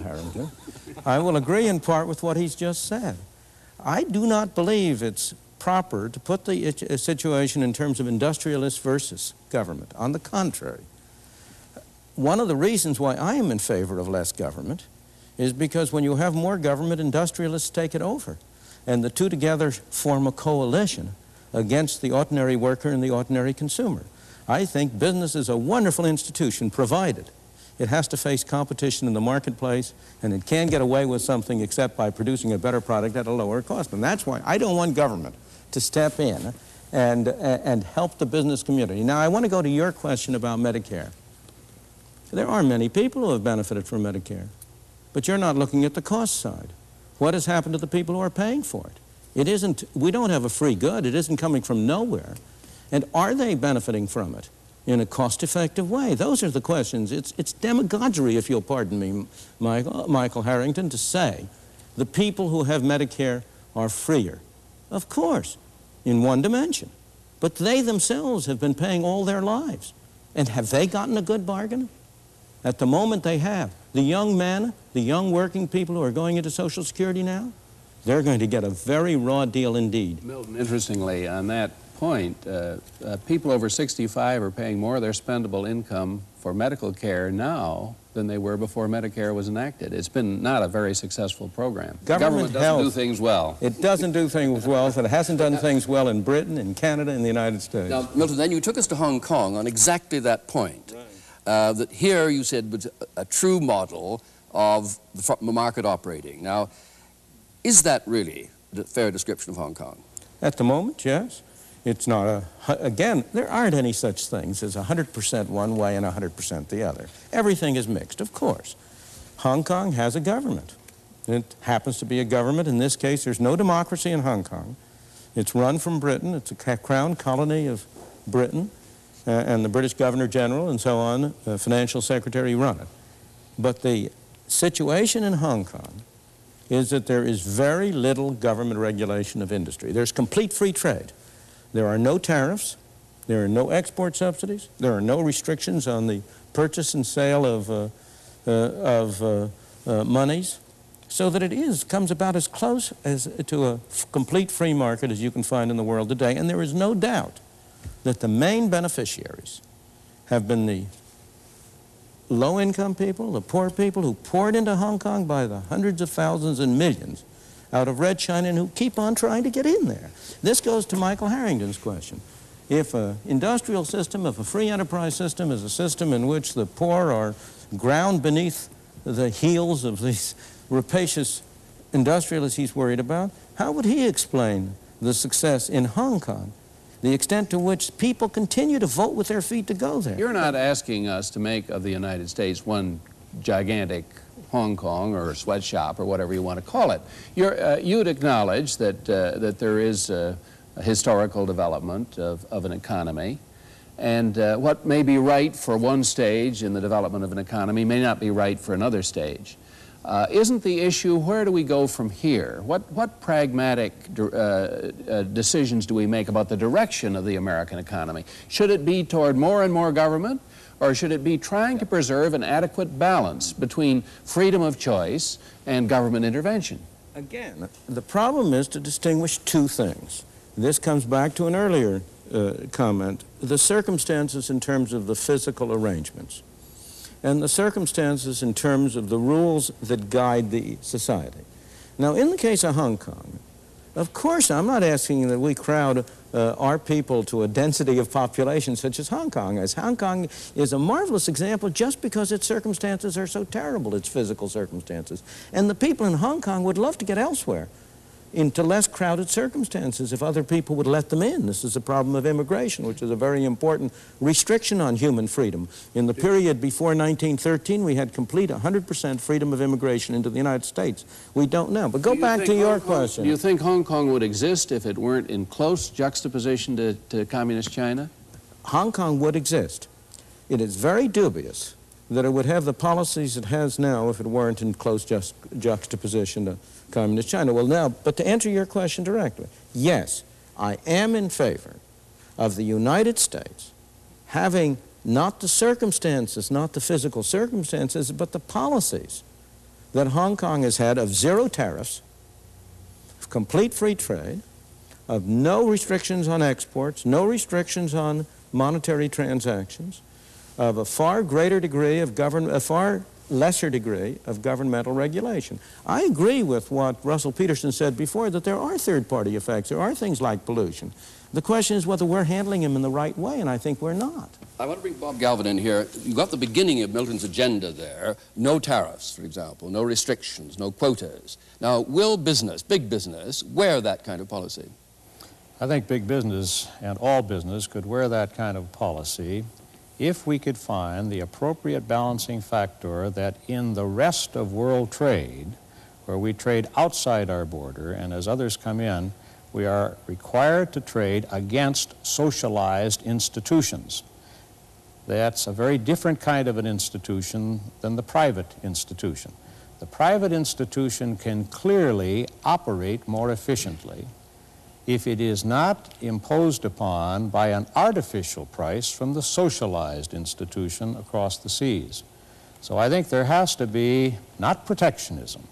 Harrington. I will agree in part with what he's just said. I do not believe it's proper to put the situation in terms of industrialists versus government. On the contrary, one of the reasons why I am in favor of less government is because when you have more government, industrialists take it over. And the two together form a coalition against the ordinary worker and the ordinary consumer. I think business is a wonderful institution, provided it has to face competition in the marketplace, and it can't get away with something except by producing a better product at a lower cost. And that's why I don't want government to step in and help the business community. Now, I want to go to your question about Medicare. There are many people who have benefited from Medicare, but you're not looking at the cost side. What has happened to the people who are paying for it? It isn't, we don't have a free good. It isn't coming from nowhere. And are they benefiting from it in a cost-effective way? Those are the questions. It's demagoguery, if you'll pardon me, Michael Harrington, to say the people who have Medicare are freer. Of course, in one dimension. But they themselves have been paying all their lives. And have they gotten a good bargain? At the moment they have. The young men, the young working people who are going into Social Security now, they're going to get a very raw deal indeed. Milton, interestingly, on that point, people over 65 are paying more of their spendable income for medical care now than they were before Medicare was enacted. It's been not a very successful program. Government doesn't do things well. It doesn't do things well, and it hasn't done things well in Britain, in Canada, in the United States. Now, Milton, then you took us to Hong Kong on exactly that point. Right. That here, you said, was a true model of the market operating. Now, is that really a fair description of Hong Kong? At the moment, yes. It's not again, there aren't any such things as 100% one way and 100% the other. Everything is mixed, of course. Hong Kong has a government. It happens to be a government. In this case, there's no democracy in Hong Kong. It's run from Britain. It's a crown colony of Britain, and the British Governor General and so on, the financial secretary, run it. But the situation in Hong Kong is that there is very little government regulation of industry. There's complete free trade. There are no tariffs, there are no export subsidies, there are no restrictions on the purchase and sale of monies, so that it comes about as close to a complete free market as you can find in the world today. And there is no doubt that the main beneficiaries have been the low-income people, the poor people who poured into Hong Kong by the hundreds of thousands and millions out of Red China and who keep on trying to get in there. This goes to Michael Harrington's question. If an industrial system, if a free enterprise system is a system in which the poor are ground beneath the heels of these rapacious industrialists he's worried about, how would he explain the success in Hong Kong, the extent to which people continue to vote with their feet to go there? You're not asking us to make of the United States one gigantic Hong Kong or sweatshop or whatever you want to call it. You'd acknowledge that, that there is a historical development of an economy, and what may be right for one stage in the development of an economy may not be right for another stage. Isn't the issue, where do we go from here? What pragmatic decisions do we make about the direction of the American economy? Should it be toward more and more government, or should it be trying to preserve an adequate balance between freedom of choice and government intervention? Again, the problem is to distinguish two things. This comes back to an earlier comment, the circumstances in terms of the physical arrangements, and the circumstances in terms of the rules that guide the society. Now, in the case of Hong Kong, of course, I'm not asking that we crowd our people to a density of population such as Hong Kong is. Hong Kong is a marvelous example just because its circumstances are so terrible, its physical circumstances. And the people in Hong Kong would love to get elsewhere into less crowded circumstances if other people would let them in. This is a problem of immigration, which is a very important restriction on human freedom. In the period before 1913, we had complete 100% freedom of immigration into the United States. We don't now. But go back to your question. Do you think Hong Kong would exist if it weren't in close juxtaposition to communist China? Hong Kong would exist. It is very dubious that it would have the policies it has now if it weren't in close juxtaposition to communist China. Well, now, but to answer your question directly, yes, I am in favor of the United States having not the circumstances, not the physical circumstances, but the policies that Hong Kong has had of zero tariffs, of complete free trade, of no restrictions on exports, no restrictions on monetary transactions, of a far greater degree of a far lesser degree of governmental regulation. I agree with what Russell Peterson said before, that there are third-party effects. There are things like pollution. The question is whether we're handling them in the right way, and I think we're not. I want to bring Bob Galvin in here. You got the beginning of Milton's agenda there. No tariffs, for example, no restrictions, no quotas. Now, will business, big business, wear that kind of policy? I think big business and all business could wear that kind of policy if we could find the appropriate balancing factor that in the rest of world trade, where we trade outside our border and as others come in, we are required to trade against socialized institutions. That's a very different kind of an institution than the private institution. The private institution can clearly operate more efficiently if it is not imposed upon by an artificial price from the socialized institution across the seas. So I think there has to be, not protectionism,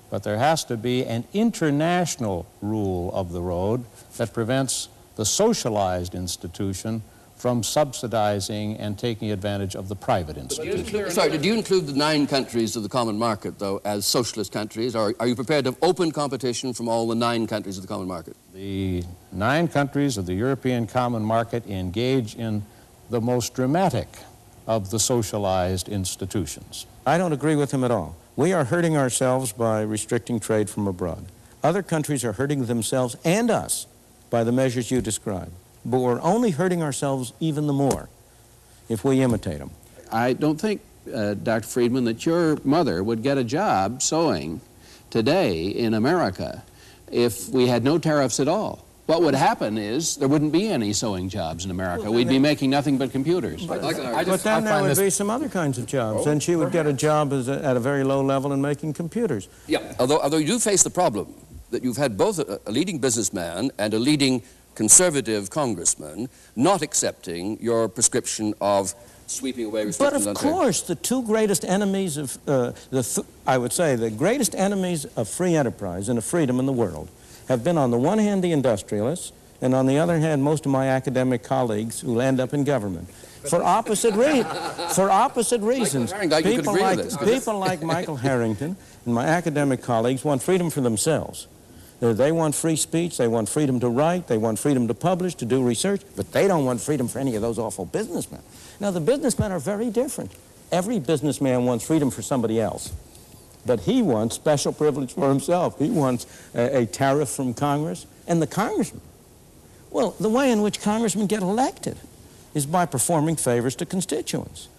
but there has to be an international rule of the road that prevents the socialized institution from subsidizing and taking advantage of the private institution. Sorry, did you include the 9 countries of the common market, though, as socialist countries? Or are you prepared to have open competition from all the 9 countries of the common market? The 9 countries of the European common market engage in the most dramatic of the socialized institutions. I don't agree with him at all. We are hurting ourselves by restricting trade from abroad. Other countries are hurting themselves and us by the measures you described. But we're only hurting ourselves even the more if we imitate them. I don't think, Dr. Friedman, that your mother would get a job sewing today in America if we had no tariffs at all. What would happen is there wouldn't be any sewing jobs in America. We'd be making nothing but computers. But then there would be some other kinds of jobs. Then she would get a job at a very low level in making computers. Yeah, although you do face the problem that you've had both a leading businessman and a leading conservative congressman not accepting your prescription of sweeping away restrictions on trade. But of course, the 2 greatest enemies of, I would say, the greatest enemies of free enterprise and of freedom in the world have been, on the one hand, the industrialists, and on the other hand, most of my academic colleagues who end up in government. For opposite reasons. People like Michael Harrington and my academic colleagues want freedom for themselves. They want free speech, they want freedom to write, they want freedom to publish, to do research, but they don't want freedom for any of those awful businessmen. Now, the businessmen are very different. Every businessman wants freedom for somebody else, but he wants special privilege for himself. He wants a tariff from Congress. And the congressman, well, the way in which congressmen get elected is by performing favors to constituents.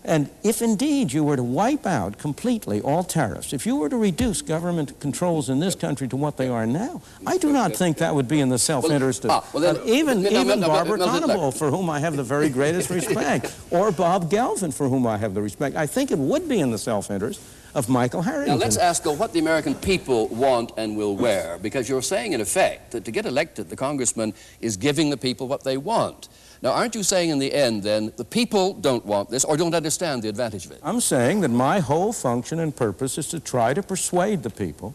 And if indeed you were to wipe out completely all tariffs, if you were to reduce government controls in this country to what they are now, I do not think that would be in the self-interest of even Barbara Conable, for whom I have the very greatest respect, or Bob Galvin, for whom I have the respect. I think it would be in the self-interest of Michael Harrington. Now let's ask what the American people want and will wear, because you're saying in effect that to get elected, the congressman is giving the people what they want. Now, aren't you saying in the end, then, the people don't want this or don't understand the advantage of it? I'm saying that my whole function and purpose is to try to persuade the people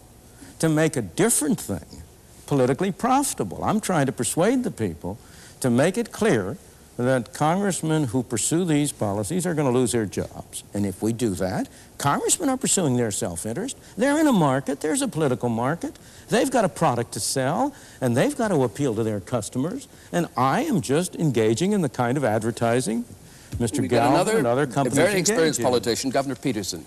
to make a different thing politically profitable. I'm trying to persuade the people to make it clear that congressmen who pursue these policies are going to lose their jobs. And if we do that, congressmen are pursuing their self-interest. They're in a market. There's a political market. They've got a product to sell, and they've got to appeal to their customers. And I am just engaging in the kind of advertising Mr. Galvin and other companies engage in. A very experienced politician, Governor Peterson.